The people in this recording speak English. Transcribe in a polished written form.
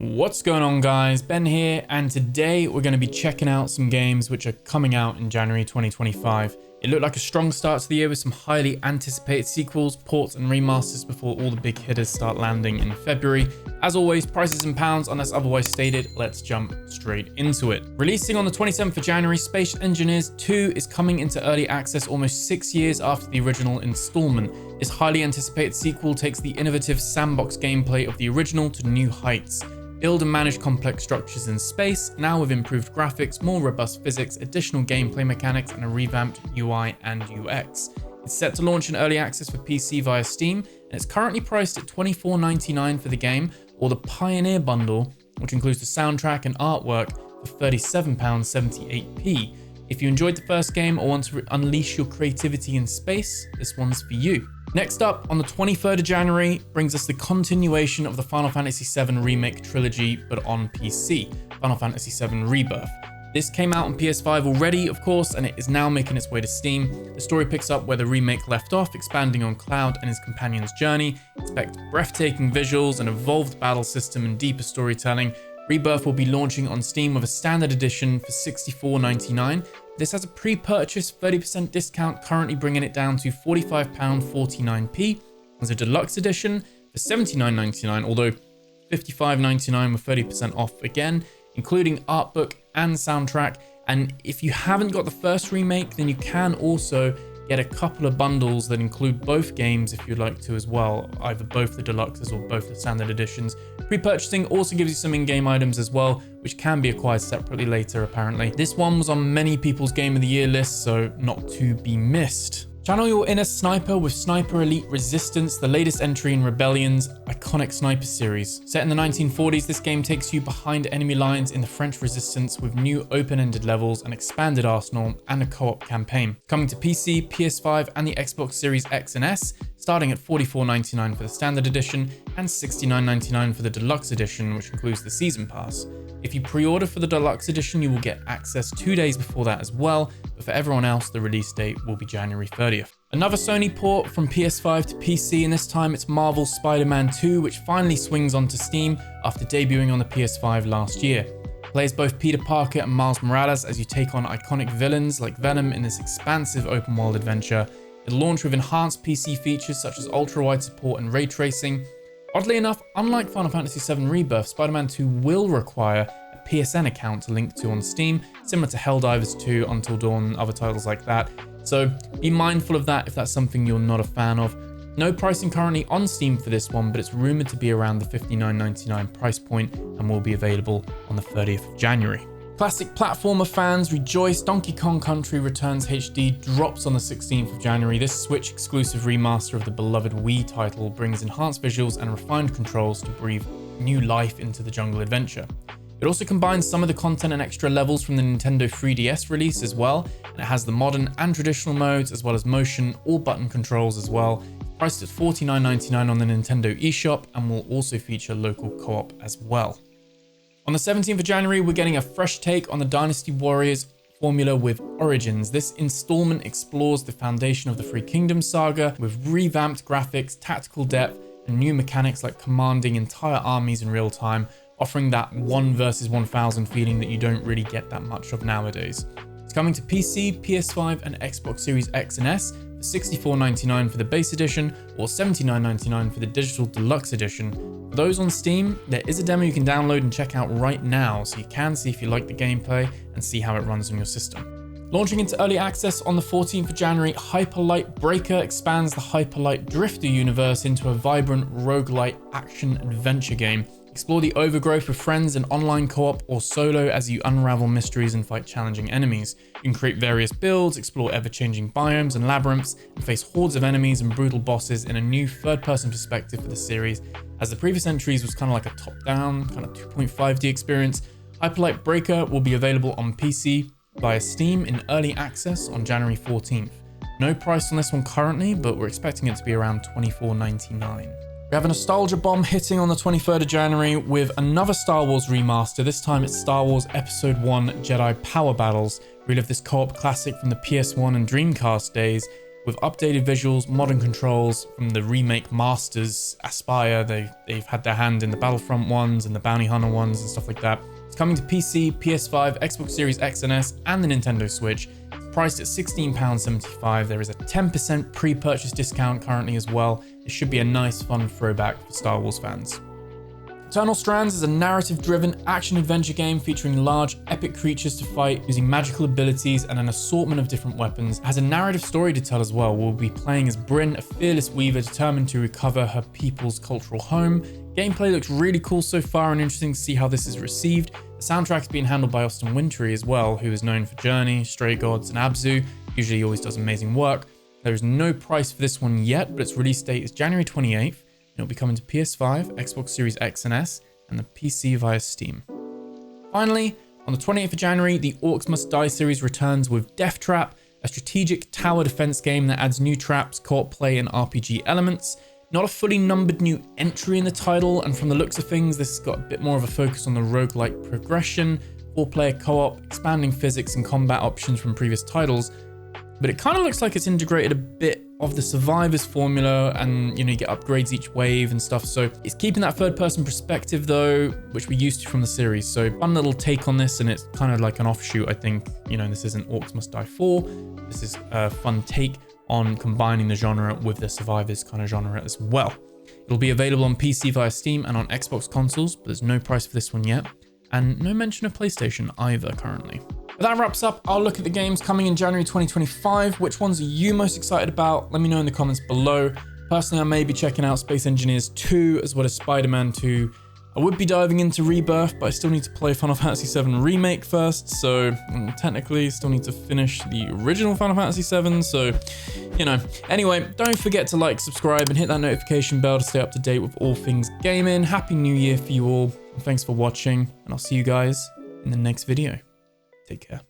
What's going on, guys? Ben here, and today we're going to be checking out some games which are coming out in January 2025. It looked like a strong start to the year with some highly anticipated sequels, ports and remasters before all the big hitters start landing in February. As always, prices in pounds unless otherwise stated. Let's jump straight into it. Releasing on the 27th of January, Space Engineers 2 is coming into early access almost 6 years after the original installment. This highly anticipated sequel takes the innovative sandbox gameplay of the original to new heights. Build and manage complex structures in space, now with improved graphics, more robust physics, additional gameplay mechanics, and a revamped UI and UX. It's set to launch in early access for PC via Steam, and it's currently priced at $24.99 for the game, or the Pioneer Bundle, which includes the soundtrack and artwork, for £37.78p. If you enjoyed the first game or want to unleash your creativity in space, this one's for you. Next up, on the 23rd of January, brings us the continuation of the Final Fantasy VII Remake trilogy, but on PC, Final Fantasy VII Rebirth. This came out on PS5 already, of course, and it is now making its way to Steam. The story picks up where the remake left off, expanding on Cloud and his companion's journey. Expect breathtaking visuals, an evolved battle system, and deeper storytelling. Rebirth will be launching on Steam with a standard edition for $64.99. This has a pre-purchase 30% discount, currently bringing it down to £45.49p. There's a deluxe edition for $79.99, although $55.99 with 30% off again, including art book and soundtrack. And if you haven't got the first remake, then you can also get a couple of bundles that include both games if you'd like to as well, either both the deluxes or both the standard editions. Pre-purchasing also gives you some in-game items as well, which can be acquired separately later apparently. This one was on many people's Game of the Year lists, so not to be missed. Channel your inner sniper with Sniper Elite Resistance, the latest entry in Rebellion's iconic sniper series. Set in the 1940s, this game takes you behind enemy lines in the French Resistance with new open-ended levels, an expanded arsenal, and a co-op campaign. Coming to PC, PS5, and the Xbox Series X and S, starting at $44.99 for the standard edition and $69.99 for the deluxe edition, which includes the season pass. If you pre-order for the deluxe edition, you will get access 2 days before that as well, but for everyone else, the release date will be January 30th. Another Sony port from PS5 to PC, and this time it's Marvel's Spider-Man 2, which finally swings onto Steam after debuting on the PS5 last year. Plays both Peter Parker and Miles Morales as you take on iconic villains like Venom in this expansive open-world adventure. It'll launch with enhanced PC features such as ultra-wide support and ray tracing. Oddly enough, unlike Final Fantasy VII Rebirth, Spider-Man 2 will require a PSN account to link to on Steam, similar to Helldivers 2, Until Dawn, and other titles like that. So be mindful of that if that's something you're not a fan of. No pricing currently on Steam for this one, but it's rumored to be around the $59.99 price point and will be available on the 30th of January. Classic platformer fans rejoice. Donkey Kong Country Returns HD drops on the 16th of January. This Switch exclusive remaster of the beloved Wii title brings enhanced visuals and refined controls to breathe new life into the jungle adventure. It also combines some of the content and extra levels from the Nintendo 3DS release as well, and it has the modern and traditional modes as well as motion or button controls as well. Priced at $49.99 on the Nintendo eShop, and will also feature local co-op as well. On the 17th of January, we're getting a fresh take on the Dynasty Warriors formula with Origins. This installment explores the foundation of the Three Kingdoms saga with revamped graphics, tactical depth, and new mechanics like commanding entire armies in real time, offering that 1 versus 1,000 feeling that you don't really get that much of nowadays. It's coming to PC, PS5, and Xbox Series X and S for $64.99 for the base edition or $79.99 for the digital deluxe edition. For those on Steam, there is a demo you can download and check out right now, so you can see if you like the gameplay and see how it runs on your system. Launching into early access on the 14th of January, Hyperlight Breaker expands the Hyperlight Drifter universe into a vibrant roguelite action-adventure game. Explore the overgrowth with friends in online co-op or solo as you unravel mysteries and fight challenging enemies. You can create various builds, explore ever-changing biomes and labyrinths, and face hordes of enemies and brutal bosses in a new third-person perspective for the series. As the previous entries was kind of like a top-down, kind of 2.5D experience, Hyperlight Breaker will be available on PC via Steam in early access on January 14th. No price on this one currently, but we're expecting it to be around $24.99. We have a nostalgia bomb hitting on the 23rd of January with another Star Wars remaster. This time it's Star Wars Episode 1 Jedi Power Battles. Relive this co-op classic from the PS1 and Dreamcast days. with updated visuals, modern controls from the remake masters, Aspire. They've had their hand in the Battlefront ones and the Bounty Hunter ones and stuff like that. It's coming to PC, PS5, Xbox Series X and S, and the Nintendo Switch. It's priced at £16.75. There is a 10% pre-purchase discount currently as well. It should be a nice, fun throwback for Star Wars fans. Eternal Strands is a narrative-driven action-adventure game featuring large, epic creatures to fight using magical abilities and an assortment of different weapons. It has a narrative story to tell as well. We'll be playing as Bryn, a fearless weaver determined to recover her people's cultural home. Gameplay looks really cool so far and interesting to see how this is received. The soundtrack's being handled by Austin Wintory as well, who is known for Journey, Stray Gods, and Abzu. Usually he always does amazing work. There is no price for this one yet, but its release date is January 28th. It'll be coming to PS5, Xbox Series X and S, and the PC via Steam. Finally, on the 28th of January, the Orcs Must Die series returns with Deathtrap, a strategic tower defense game that adds new traps, co-op play, and RPG elements. Not a fully numbered new entry in the title, and from the looks of things, this has got a bit more of a focus on the roguelike progression, 4-player co-op, expanding physics and combat options from previous titles. But it kind of looks like it's integrated a bit of the Survivors formula, and you get upgrades each wave and stuff. So it's keeping that third-person perspective though, which we're used to from the series. So fun little take on this, and it's kind of like an offshoot, I think. This isn't Orcs Must Die 4. This is a fun take on combining the genre with the Survivors kind of genre as well. It'll be available on PC via Steam and on Xbox consoles, but there's no price for this one yet, and no mention of PlayStation either currently. But that wraps up our look at the games coming in January 2025. Which ones are you most excited about? Let me know in the comments below. Personally, I may be checking out Space Engineers 2 as well as Spider-Man 2. I would be diving into Rebirth, but I still need to play Final Fantasy VII Remake first, so technically still need to finish the original Final Fantasy VII, so, Anyway, don't forget to like, subscribe, and hit that notification bell to stay up to date with all things gaming. Happy New Year for you all, and thanks for watching, and I'll see you guys in the next video. Take care.